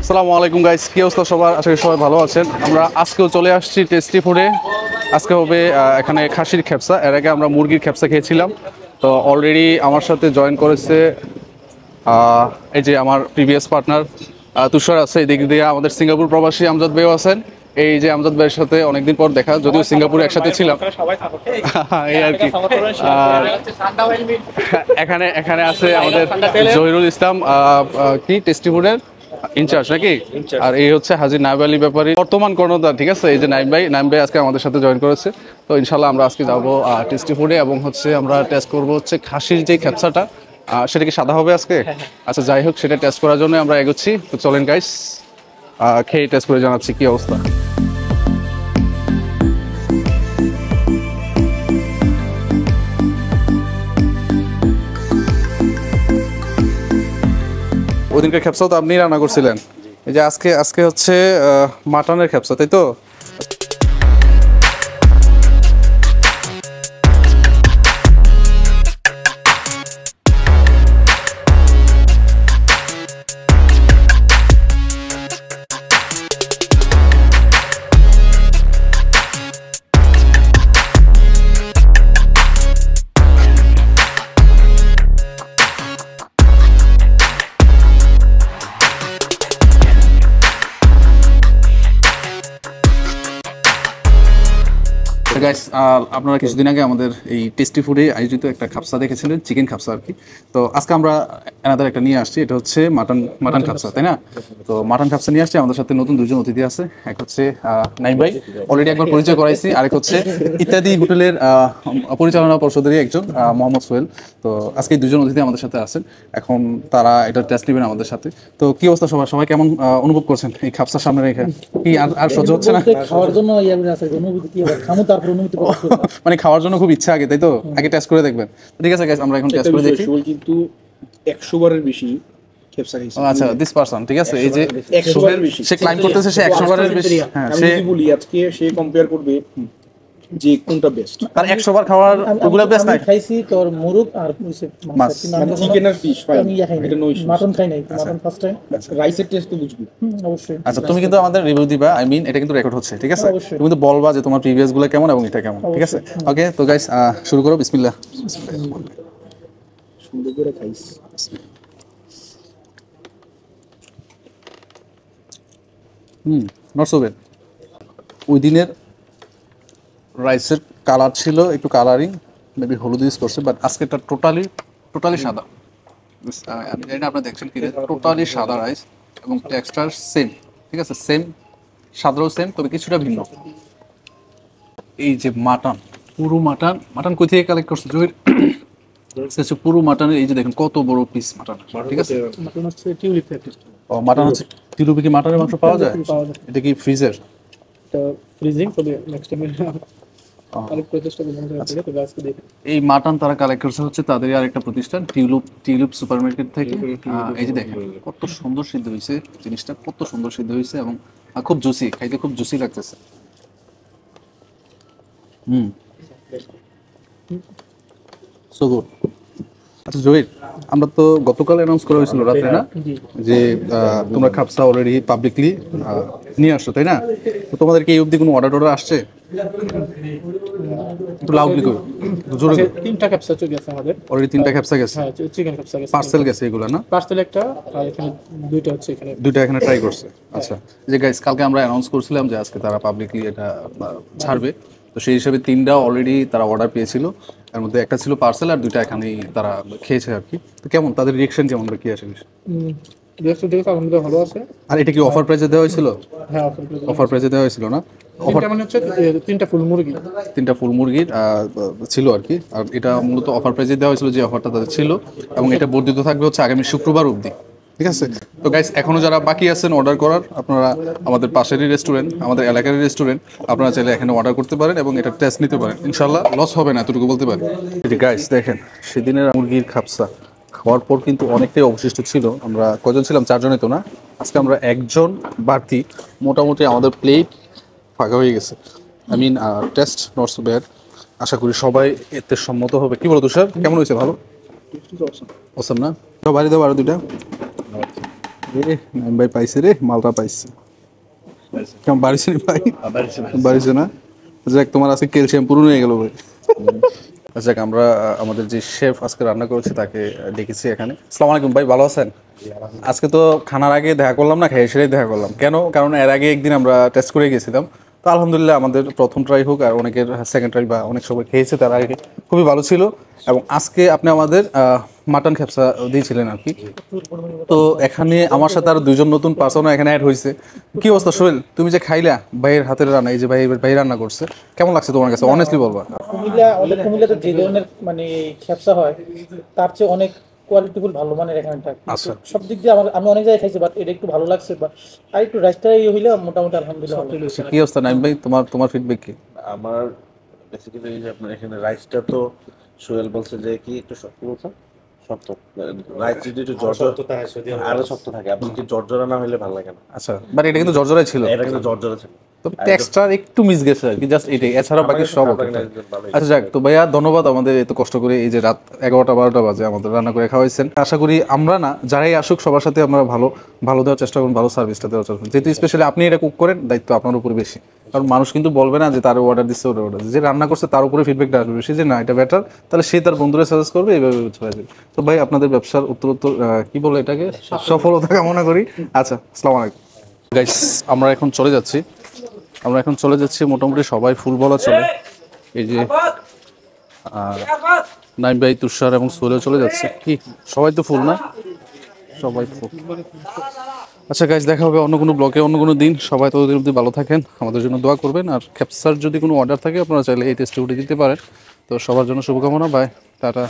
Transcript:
আসসালামু আলাইকুম গাইস, কি অবস্থা সবার? আশা করি সবাই ভালো আছেন। আমরা আজকেও চলে আসছি টেস্টি ফুডে। আজকে হবে এখানে খাসির খেপসা। এর আগে আমরা মুরগির খেপসা খেয়েছিলাম। তো অলরেডি আমার সাথে জয়েন করেছে এই যে আমার প্রিভিয়াস পার্টনার তুষার আছে। এদিক দিয়ে আমাদের সিঙ্গাপুর প্রবাসী আমজাদ ভাইও আছেন। এই যে আমজাদ ভাইয়ের সাথে অনেকদিন পর দেখা, যদিও সিঙ্গাপুরে একসাথে ছিলাম এই আর কি। এখানে এখানে আছে আমাদের জহিরুল ইসলাম, কি টেস্টি ফুডের ইনচার্জ নাকি। আর এই হচ্ছে হাজির নাইব আলী ব্যাপারী, বর্তমান কর্ণধার। ঠিক আছে, এই যে নাইম ভাই আজকে আমাদের সাথে জয়েন করেছে। তো ইনশাল্লাহ আমরা আজকে যাবো টেস্টি ফুডে এবং হচ্ছে আমরা টেস্ট করবো হচ্ছে খাসির যে খেপসাটা, সেটা কি সাদা হবে আজকে? আচ্ছা যাই হোক, সেটা টেস্ট করার জন্য আমরা এগোচ্ছি। তো চলেন গাইস, খেয়ে টেস্ট করে জানাচ্ছি কি অবস্থা। ওদিনকার খেপসাও তো আপনি রান্না করছিলেন। এই যে আজকে হচ্ছে মাটনের খেপসা, তাই তো? গাইস, আপনারা কিছুদিন আগে আমাদের এই টেস্টি ফুডে আয়োজিত একটা খাপসা দেখেছিলেন, চিকেন খাপসা আর কি। তো আজকে আমরা এনাদের একটা নিয়ে আসছি, এটা হচ্ছে মাটন খাপসা, তাই না? তো মাটন খাপসা নিয়ে আসছি। আমাদের সাথে নতুন দুজন অতিথি আছে। এক হচ্ছে নাইম ভাই, অলরেডি একবার পরিচয় করাইছি। আরেক হচ্ছে ইত্যাদি হোটেলের পরিচালনা পর্ষদেরই একজন, মোহাম্মদ সোহেল। তো আজকে দুজন অতিথি আমাদের সাথে আছেন। এখন তারা এটা টেস্ট নেবেন আমাদের সাথে। তো কি অবস্থা সবাই কেমন অনুভব করছেন এই খাপসার সামনে রেখে? কি আর সহ্য হচ্ছে না? খাওয়ার জন্য মানে খাওয়ার জন্য খুব ইচ্ছা আগে, তাই তো? আগে টেস্ট করে দেখবেন। ঠিক আছে গাইস, আমরা এখন টেস্ট করে দেখি। কিন্তু 100 বারের বেশি খেপসা খাইছে। আচ্ছা, দিস পারসন, ঠিক আছে, এই যে 100 বারের বেশি সে ক্লাইম করতেছে, সে 100 বারের বেশি। হ্যাঁ, আমি সে যদি বলি আজকে সে কম্পেয়ার করবে যে কোনটা বেস্ট। তার 100 বার খাওয়ার ওগুলা বেস্ট না। খাইছি তোর মুরগ আর মাছ, চিকেন আর ফিশ ফাইন। আমি এটা নয় মাটন খাই নাই, মাটন ফার্স্ট টাইম। রাইসের টেস্ট তো বুঝবি অবশ্যই। আচ্ছা, তুমি কিন্তু আমাদের রিভিউ দিবা, আই মিন এটা কিন্তু রেকর্ড হচ্ছে, ঠিক আছে? অবশ্যই। তুমি তো বলবা যে তোমার প্রিভিয়াস গুলো কেমন এবং এটা কেমন, ঠিক আছে? ওকে, তো গাইস শুরু করো। বিসমিল্লাহ। সুন্দর করে খাইস। Not so bad. ওই দিনের রাইসের কালার ছিল একটু কালারিং, মেবি হলুদ ইউজ করছে, বাট আজকে এটা টোটালি সাদা। আমি জানি না আপনারা দেখছেন কি, টোটালি সাদা রাইস এবং টেক্সচার সেম, ঠিক আছে? সেম, সাদাও সেম, তবে কিছুটা ভিন্ন। এই যে পুরো মাটন কই থেকে কালেক্ট করছে জহির? পুরো মাটনের এই যে দেখেন কত বড় পিস মাটন, ঠিক আছে? মাটন হচ্ছে টিউলিপ থেকে। ও, মাটন হচ্ছে টিউলিপে কি মাটনের মাংস পাওয়া যায়? এটা কি ফ্রিজের? এটা ফ্রিজিং, তবে নেক্সট টাইম আরেক প্রচেষ্টা করব তবে আজকে দেখি। এই মাটন তারা কালেক্ট করছে হচ্ছে তাদের আরেকটা প্রতিষ্ঠান টিউলিপ সুপারমার্কেট থেকে। এই যে দেখেন কত সুন্দর সিদ্ধ হয়েছে জিনিসটা, কত সুন্দর সিদ্ধ হয়েছে এবং খুব জুসি, খাইতে খুব জুসি লাগতেছে। So good. আচ্ছা জহির, আমরা তো গতকাল অ্যানাউন্স করা হয়েছিল রাতে, না, যে তোমরা খাপসা অলরেডি পাবলিকলি নিয়ে আসছো, তাই না? তো তোমাদেরকে এই অবধি কোনো অর্ডার আসছে? একটু লাউডলি কই, জোরে কই। 3টা ক্যাপসা চলে গেছে আমাদের অলরেডি 3টা খেপসা গেছে। হ্যাঁ, চিকেন ক্যাপসা গেছে। পার্সেল গেছে এগুলা, না? পার্সেল একটা, আর এখানে দুইটা হচ্ছে, এখানে দুইটা এখানে ট্রাই করছে। আচ্ছা, যে গাইস কালকে আমরা অ্যানাউন্স করছিলাম যে আজকে তারা পাবলিকলি এটা ছাড়বে। তো সেই হিসাবে 3টা অলরেডি তারা অর্ডার পেয়েছিল। এর মধ্যে একটা ছিল পার্সেল আর 2টা এখানেই তারা খেয়েছে আর কি। তো কেমন তাদের রিঅ্যাকশন, কেমন বা কি আসে? দেখতে দেখতে আলহামদুলিল্লাহ ভালো আছে। আর এটা কি অফার প্রাইসে দেওয়া হয়েছিল? হ্যাঁ, অফার প্রাইসে দেওয়া হয়েছিল, না? অফারটা মানে হচ্ছে 3টা ফুল মুরগি, 3টা ফুল মুরগির ছিল আর কি। আর এটা মূলত অফার প্রাইসে দেওয়া হয়েছিল, যে অফারটা তাদের ছিল, এবং এটা বর্ধিত থাকবে হচ্ছে আগামী শুক্রবার অবধি, ঠিক আছে? তো গাইস, এখনো যারা বাকি আছেন অর্ডার করার, আপনারা আমাদের পাশেরই রেস্টুরেন্ট, আমাদের এলাকারই রেস্টুরেন্ট, আপনারা চাইলে এখানে অর্ডার করতে পারেন এবং এটা টেস্ট নিতে পারেন। ইনশাল্লাহ লস হবে না, এতটুকু বলতে পারি। গাইস দেখেন, সেদিনের মুরগির খাপসা খাওয়ার পর কিন্তু অনেকটাই অবশিষ্ট ছিল। আমরা কজন ছিলাম? 4 জনই তো, না? আজকে আমরা একজন বাড়তি, মোটামুটি আমাদের প্লেট ফাঁকা হয়ে গেছে। I mean taste not so bad. আশা করি সবাই এতে সম্মত হবে। কি বলো তুষার, কেমন হয়েছে? ভালো, অসাম না? বাইরে দাও আরো 2টা। নাইম ভাই পাইছে রে, মালটা পাইছে। কেমন বাড়িছে নি ভাই? বাড়িছে না? যাক, তোমার আজকে ক্যালসিয়াম পূরণ হয়ে গেল ভাই। যাক, আমরা আমাদের যে শেফ আজকে রান্না করেছে তাকে ডেকেছি এখানে। আসসালামু আলাইকুম ভাই, ভালো আছেন? আজকে তো খানার আগে দেখা করলাম না, খেয়ে সেটাই দেখা করলাম। কেন? কারণ এর আগে একদিন আমরা টেস্ট করে গেছিলাম, তো আলহামদুলিল্লাহ আমাদের প্রথম ট্রাই হোক আর অনেকের সেকেন্ড ট্রাই বা অনেক সবাই খেয়েছে তার আগে, খুবই ভালো ছিল। এবং আজকে আপনি আমাদের মাটন খ্যাপসা দিয়েছিলেন আর কি। তো এখানে আমার সাথে আরো দুইজন নতুন পার্সনও এখানে অ্যাড হয়েছে। কি অবস্থা সোহেল, তুমি যে খাইলা ভাইয়ের হাতের রান্না, এই যে ভাই রান্না করছে, কেমন লাগছে তোমার কাছে? অনেস্টলি বলবা। কুমিল্লাতে যে ধরনের মানে খ্যাপসা হয় তার চেয়ে অনেক কোয়ালিটিফুল ভালো মানের এখানটা। আচ্ছা। সব দিক দিয়ে আমি অনেক জায়গায় খাইছি, বাট এটা একটু ভালো লাগছে। বাট আর একটু রাইসটা হইলে মোটামুটি আলহামদুলিল্লাহ ভালো। কি অবস্থা নাইম ভাই, তোমার ফিডব্যাক কি? আমার বেসিক্যালি এই যে আপনার এখানে রাইসটা তো সোহেল বলছে যে কি একটু শক্ত বলছে, শক্ত রাইস যদি একটু জর্জর আরো শক্ত থাকে, আপনি কি জর্জরা না হলে ভালো লাগে না। আচ্ছা, বাট এটা কিন্তু জর্জরাই ছিল, এটা কিন্তু জর্জরা ছিল, তো টেক্সচার একটু মিস গেছে আর কি, জাস্ট এটাই, এছাড়া বাকি সব ওকে। আচ্ছা যাক, তো ভাইয়া ধন্যবাদ আমাদের এত কষ্ট করে এই যে রাত 11টা-12টা বাজে আমাদের রান্না করে খাওয়াইছেন। আশা করি আমরা না, যারাই আসুক সবার সাথে আমরা ভালো দেওয়ার চেষ্টা করুন, ভালো সার্ভিসটা দেওয়ার চেষ্টা করুন। যেহেতু স্পেশালি আপনি এটা কুক করেন, দায়িত্ব আপনার উপরে বেশি। কারণ মানুষ কিন্তু বলবে না যে তার অর্ডার দিচ্ছে, ওটা অর্ডার যে রান্না করছে তার উপরে ফিডব্যাকটা আসবে বেশি, যে না এটা বেটার, তাহলে সে তার বন্ধুরা সাজেস্ট করবে, এইভাবে চলে যাবে। তো ভাই আপনাদের ব্যবসার উত্তরোত্তর কি বলে এটাকে, সফলতা কামনা করি। আচ্ছা, আসসালামু আলাইকুম গাইস, আমরা এখন চলে যাচ্ছি মোটামুটি সবাই ফুল বলা চলে। এই যে নাইম ভাই, তুষার এবং সোহেলও চলে যাচ্ছে। কি সবাই তো ফুল না? সবাই ফুল। আচ্ছা গাইস, দেখা হবে অন্য কোনো ব্লগে অন্য কোনো দিন। সবাই ততদিন অবধি ভালো থাকেন, আমাদের জন্য দোয়া করবেন। আর খ্যাপসার যদি কোনো অর্ডার থাকে আপনারা চাইলে এই টেস্টে উঠে দিতে পারেন। তো সবার জন্য শুভকামনা, বাই, টাটা।